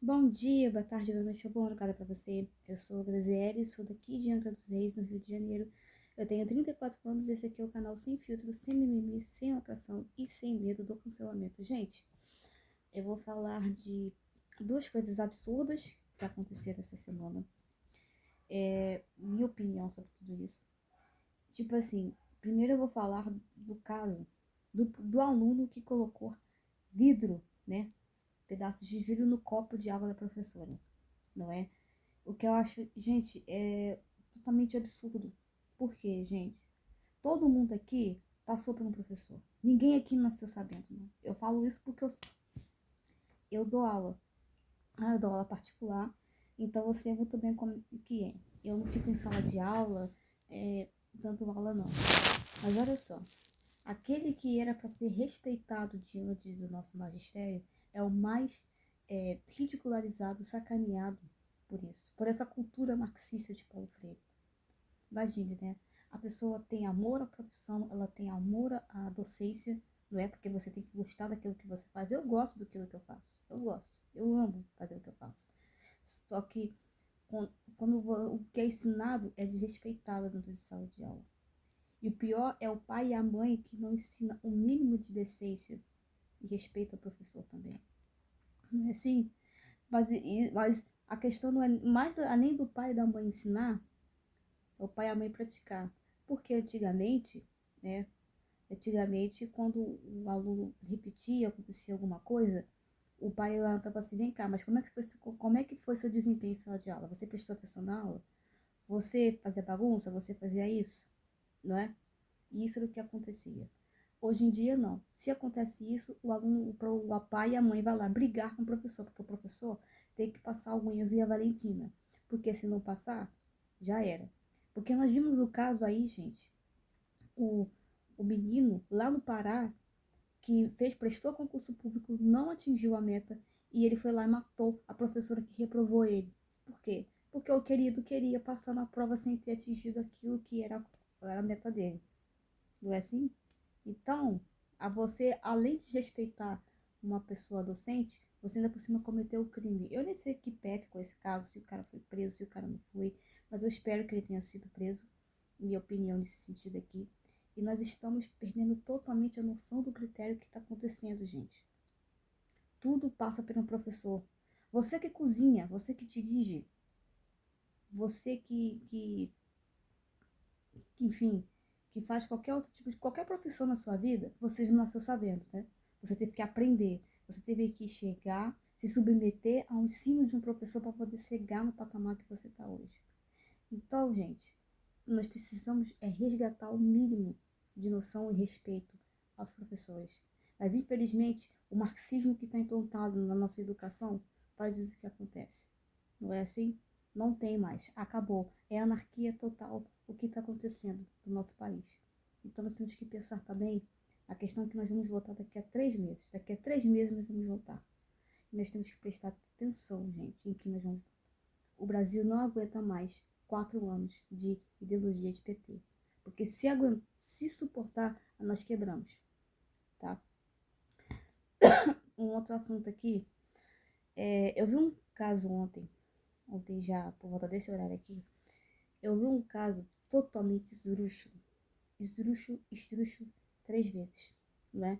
Bom dia, boa tarde, boa noite, boa madrugada para você. Eu sou a Graziele, sou daqui de Angra dos Reis, no Rio de Janeiro. Eu tenho 34 anos e esse aqui é o canal sem filtro, sem mimimi, sem atração e sem medo do cancelamento. Gente, eu vou falar de duas coisas absurdas que aconteceram essa semana. Minha opinião sobre tudo isso. Tipo assim, primeiro eu vou falar do caso do aluno que colocou vidro, né? Pedaços de vidro no copo de água da professora, não é? O que eu acho, gente, é totalmente absurdo. Por quê, gente? Todo mundo aqui passou por um professor. Ninguém aqui nasceu sabendo, não. Eu falo isso porque eu dou aula. Eu dou aula particular, então eu sei muito bem como que é. Eu não fico em sala de aula, dando aula, não. Mas olha só, aquele que era para ser respeitado diante do nosso magistério é o mais ridicularizado, sacaneado por isso, por essa cultura marxista de Paulo Freire. Imagine, né? A pessoa tem amor à profissão, ela tem amor à docência, não é? Porque você tem que gostar daquilo que você faz. Eu gosto daquilo que eu faço. Eu gosto. Eu amo fazer o que eu faço. Só que quando o que é ensinado é desrespeitado dentro de sala de aula. E o pior é o pai e a mãe que não ensinam o mínimo de decência e respeito ao professor também. Não é assim? Mas a questão não é mais além do pai e da mãe ensinar, é o pai e a mãe praticar. Porque antigamente, né? Antigamente, quando o aluno repetia, acontecia alguma coisa, o pai perguntava assim, vem cá, mas como é que foi seu desempenho em sala de aula? Você prestou atenção na aula? Você fazia bagunça? Você fazia isso? Não é? E isso era o que acontecia. Hoje em dia, não. Se acontece isso, o aluno, o pai e a mãe vai lá brigar com o professor, porque o professor tem que passar a unhas e a Valentina. Porque se não passar, já era. Porque nós vimos o caso aí, gente, o, o menino lá no Pará, que prestou concurso público, não atingiu a meta, e ele foi lá e matou a professora que reprovou ele. Por quê? Porque o querido queria passar na prova sem ter atingido aquilo que era a meta dele. Não é assim? Então, a você, além de respeitar uma pessoa docente, você ainda por cima cometeu o crime. Eu nem sei que pé ficou esse caso, se o cara foi preso, se o cara não foi, mas eu espero que ele tenha sido preso, minha opinião nesse sentido aqui. E nós estamos perdendo totalmente a noção do critério que está acontecendo, gente. Tudo passa pelo professor. Você que cozinha, você que dirige, você que, enfim, que faz qualquer outro tipo de qualquer profissão na sua vida, você já nasceu sabendo, né? Você teve que aprender, você teve que chegar, se submeter ao ensino de um professor para poder chegar no patamar que você está hoje. Então, gente, nós precisamos resgatar o mínimo de noção e respeito aos professores. Mas, infelizmente, o marxismo que está implantado na nossa educação faz isso que acontece. Não é assim? Não tem mais. Acabou. É anarquia total o que está acontecendo no nosso país. Então nós temos que pensar também a questão que nós vamos votar daqui a 3 meses. Daqui a 3 meses nós vamos votar. E nós temos que prestar atenção, gente, em que nós vamos. O Brasil não aguenta mais 4 anos de ideologia de PT. Porque se suportar, nós quebramos. Tá? Um outro assunto aqui. Eu vi um caso ontem já, por volta desse horário aqui, eu vi um caso totalmente esdrúxulo. Esdrúxulo 3 vezes, né?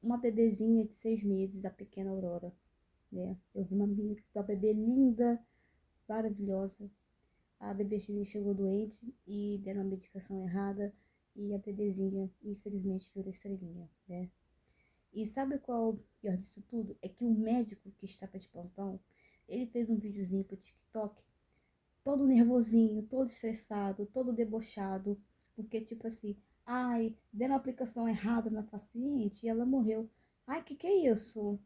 Uma bebezinha de 6 meses, a pequena Aurora, né? Eu vi uma bebê linda, maravilhosa. A bebezinha chegou doente e deram a medicação errada e a bebezinha, infelizmente, virou estrelinha, né? E sabe qual é o pior disso tudo? É que o médico que estava de plantão, ele fez um videozinho pro TikTok todo nervosinho, todo estressado, todo debochado, porque tipo assim, ai, deram a aplicação errada na paciente e ela morreu. Ai, que é isso?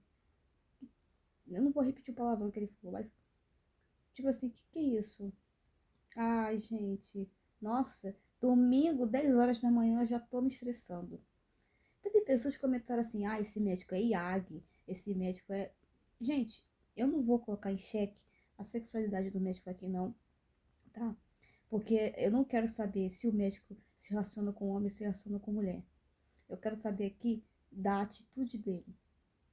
Eu não vou repetir o palavrão que ele falou, mas tipo assim, que é isso? Ai, gente, nossa, domingo, 10 horas da manhã, eu já tô me estressando. Teve pessoas que comentaram assim, ah, esse médico é IAG, esse médico é... Gente, eu não vou colocar em xeque a sexualidade do médico aqui, não, tá? Porque eu não quero saber se o médico se relaciona com homem ou se relaciona com mulher. Eu quero saber aqui da atitude dele.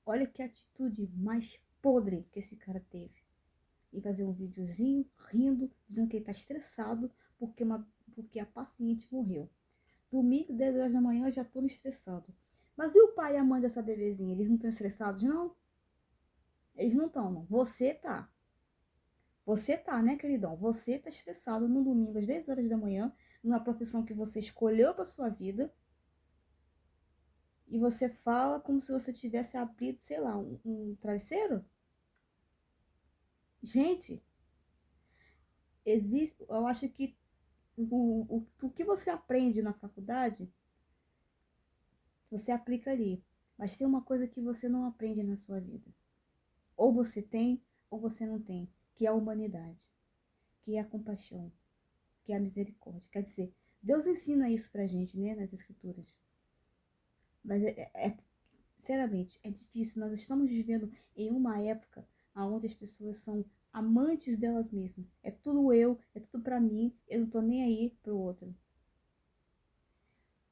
Olha que atitude mais podre que esse cara teve. E fazer um videozinho rindo, dizendo que ele tá estressado porque a paciente morreu. Domingo, 10 horas da manhã, eu já tô me estressando. Mas e o pai e a mãe dessa bebezinha? Eles não estão estressados, não? Eles não estão, não. Você tá. Você tá, né, queridão? Você tá estressado no domingo, às 10 horas da manhã, numa profissão que você escolheu para sua vida, e você fala como se você tivesse abrido, sei lá, um travesseiro? Gente, existe, eu acho que o que você aprende na faculdade, você aplica ali. Mas tem uma coisa que você não aprende na sua vida. Ou você tem, ou você não tem, que é a humanidade, que é a compaixão, que é a misericórdia. Quer dizer, Deus ensina isso pra gente, né, nas escrituras. Mas sinceramente, é difícil. Nós estamos vivendo em uma época onde as pessoas são amantes delas mesmas. É tudo eu, é tudo pra mim, eu não tô nem aí pro outro.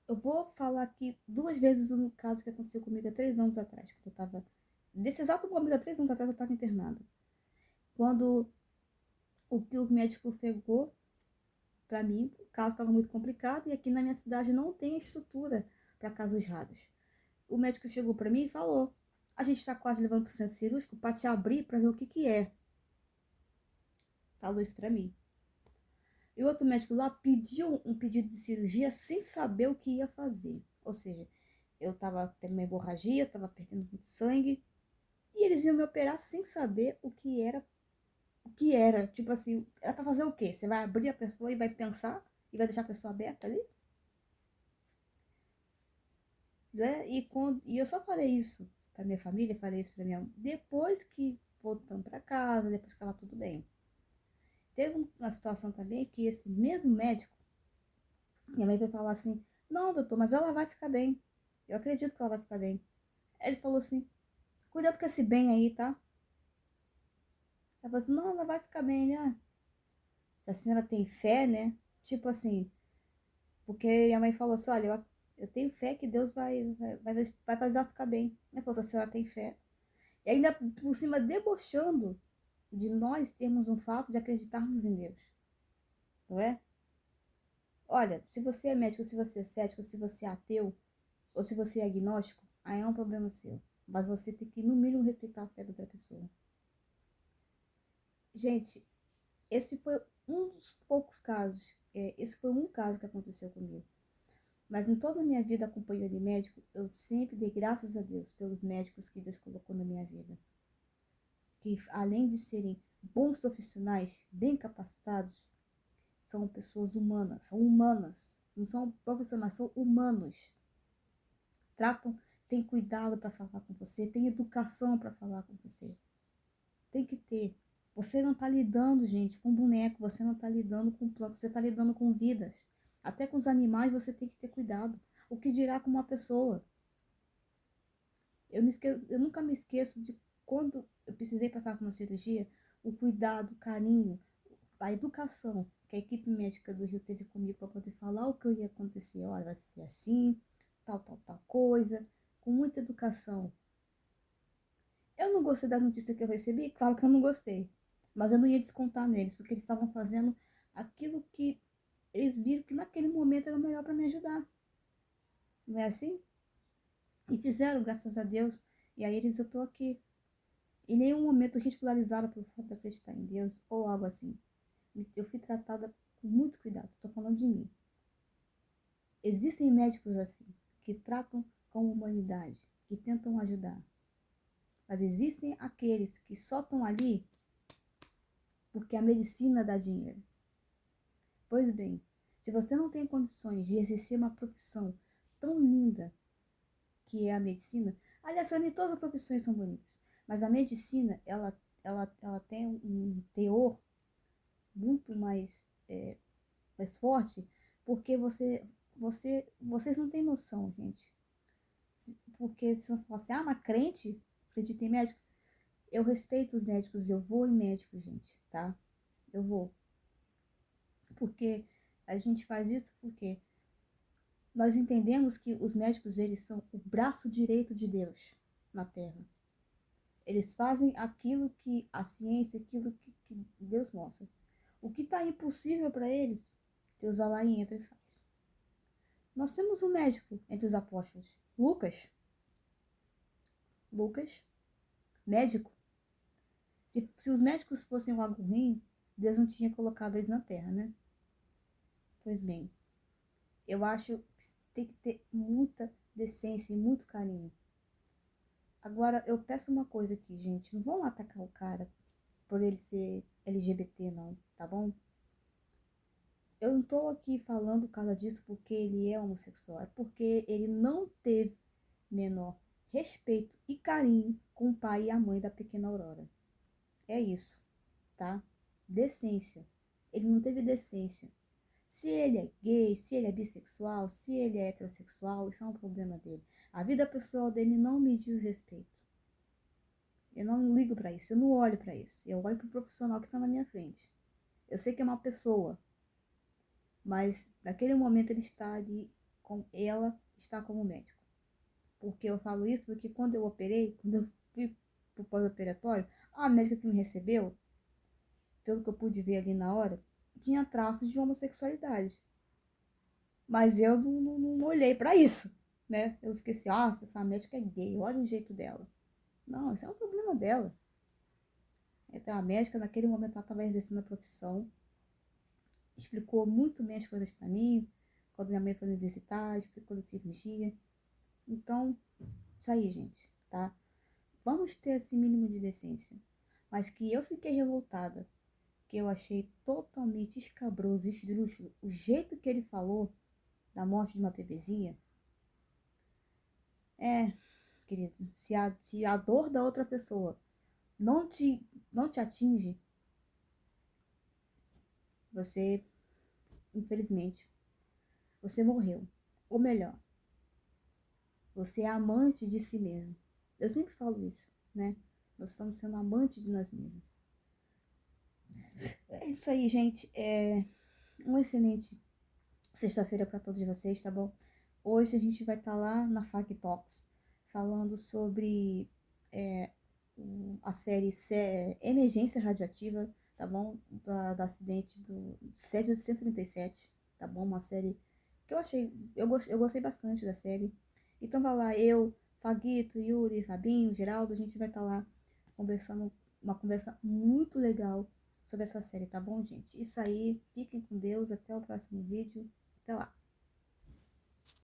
Eu vou falar aqui 2 vezes um caso que aconteceu comigo há 3 anos atrás, quando eu tava. Nesse exato momento, há 3 anos atrás, eu estava internada. Quando o que o médico pegou para mim, o caso estava muito complicado e aqui na minha cidade não tem estrutura para casos raros. O médico chegou para mim e falou: a gente está quase levando para o centro cirúrgico para te abrir para ver o que que é. Falou isso para mim. E o outro médico lá pediu um pedido de cirurgia sem saber o que ia fazer. Ou seja, eu estava tendo uma hemorragia, estava perdendo muito sangue e eles iam me operar sem saber o que era. O que era? Tipo assim, era para fazer o quê? Você vai abrir a pessoa e vai pensar e vai deixar a pessoa aberta ali? Né? E eu só falei isso para minha família, falei isso para minha mãe, depois que voltamos para casa, depois que estava tudo bem. Teve uma situação também que esse mesmo médico, minha mãe foi falar assim: não, doutor, mas ela vai ficar bem. Eu acredito que ela vai ficar bem. Ele falou assim: cuidado com esse bem aí, tá? Ela falou assim: não, ela vai ficar bem. Ele, se a senhora tem fé, né? Tipo assim, porque minha mãe falou assim: olha, eu tenho fé que Deus vai fazer ela ficar bem. Ela falou assim: a senhora tem fé. E ainda por cima debochando de nós termos um fato de acreditarmos em Deus, não é? Olha, se você é médico, se você é cético, se você é ateu, ou se você é agnóstico, aí é um problema seu. Mas você tem que, no mínimo, respeitar a fé da outra pessoa. Gente, esse foi um dos poucos casos, esse foi um caso que aconteceu comigo. Mas em toda a minha vida acompanhando de médico, eu sempre dei graças a Deus pelos médicos que Deus colocou na minha vida. Que além de serem bons profissionais, bem capacitados, são pessoas humanas, não são profissionais, são humanos. Tratam, tem cuidado para falar com você, tem educação para falar com você. Tem que ter. Você não está lidando, gente, com boneco, você não está lidando com plantas, você está lidando com vidas. Até com os animais você tem que ter cuidado. O que dirá com uma pessoa? Eu nunca me esqueço de quando eu precisei passar por uma cirurgia, o cuidado, o carinho, a educação que a equipe médica do Rio teve comigo para poder falar o que ia acontecer. Olha, vai ser assim, tal coisa, com muita educação. Eu não gostei da notícia que eu recebi? Claro que eu não gostei. Mas eu não ia descontar neles, porque eles estavam fazendo aquilo que eles viram que naquele momento era o melhor para me ajudar. Não é assim? E fizeram, graças a Deus. E aí eu estou aqui. Em nenhum momento ridicularizaram pelo fato de acreditar em Deus ou algo assim. Eu fui tratada com muito cuidado. Estou falando de mim. Existem médicos assim, que tratam com humanidade, que tentam ajudar. Mas existem aqueles que só estão ali porque a medicina dá dinheiro. Pois bem, se você não tem condições de exercer uma profissão tão linda que é a medicina, aliás, para mim todas as profissões são bonitas, mas a medicina, ela tem um teor muito mais forte, porque vocês não têm noção, gente. Porque se você falar assim, mas crente, acredita em médico, eu respeito os médicos, eu vou em médico, gente, tá? Eu vou. Porque a gente faz isso porque nós entendemos que os médicos, eles são o braço direito de Deus na Terra. Eles fazem aquilo que a ciência, aquilo que Deus mostra. O que está impossível para eles, Deus vai lá e entra e faz. Nós temos um médico entre os apóstolos, Lucas. Lucas, médico. Se os médicos fossem algo ruim, Deus não tinha colocado eles na terra, né? Pois bem, eu acho que tem que ter muita decência e muito carinho. Agora, eu peço uma coisa aqui, gente. Não vão atacar o cara por ele ser LGBT, não, tá bom? Eu não tô aqui falando por causa disso porque ele é homossexual. É porque ele não teve menor respeito e carinho com o pai e a mãe da pequena Aurora. É isso, tá? Decência. Ele não teve decência. Se ele é gay, se ele é bissexual, se ele é heterossexual, isso é um problema dele. A vida pessoal dele não me diz respeito. Eu não ligo para isso, eu não olho para isso. Eu olho para o profissional que está na minha frente. Eu sei que é uma pessoa, mas naquele momento ele está ali, ela está como médico. Porque eu falo isso porque quando eu operei, quando eu fui para o pós-operatório, a médica que me recebeu, pelo que eu pude ver ali na hora, tinha traços de homossexualidade. Mas eu não olhei para isso, né? Eu fiquei assim, essa médica é gay, olha o jeito dela. Não, isso é um problema dela. Então, a médica, naquele momento, ela estava exercendo a profissão, explicou muito bem as coisas para mim, quando minha mãe foi me visitar, explicou da cirurgia. Então, isso aí, gente, tá? Vamos ter esse mínimo de decência. Mas que eu fiquei revoltada, que eu achei totalmente escabroso, esdrúxulo, o jeito que ele falou da morte de uma bebezinha. Querido, se a dor da outra pessoa não te atinge, você, infelizmente, você morreu. Ou melhor, você é amante de si mesmo. Eu sempre falo isso, né? Nós estamos sendo amantes de nós mesmos. É isso aí, gente. Um excelente sexta-feira para todos vocês, tá bom? Hoje a gente vai estar lá na FAC Talks falando sobre a série Emergência Radioativa, tá bom? Do acidente do Césio 137, tá bom? Uma série que eu gostei bastante da série. Então vai lá, eu, Faguito, Yuri, Fabinho, Geraldo, a gente vai estar lá conversando, uma conversa muito legal sobre essa série, tá bom, gente? Isso aí, fiquem com Deus, até o próximo vídeo, até lá.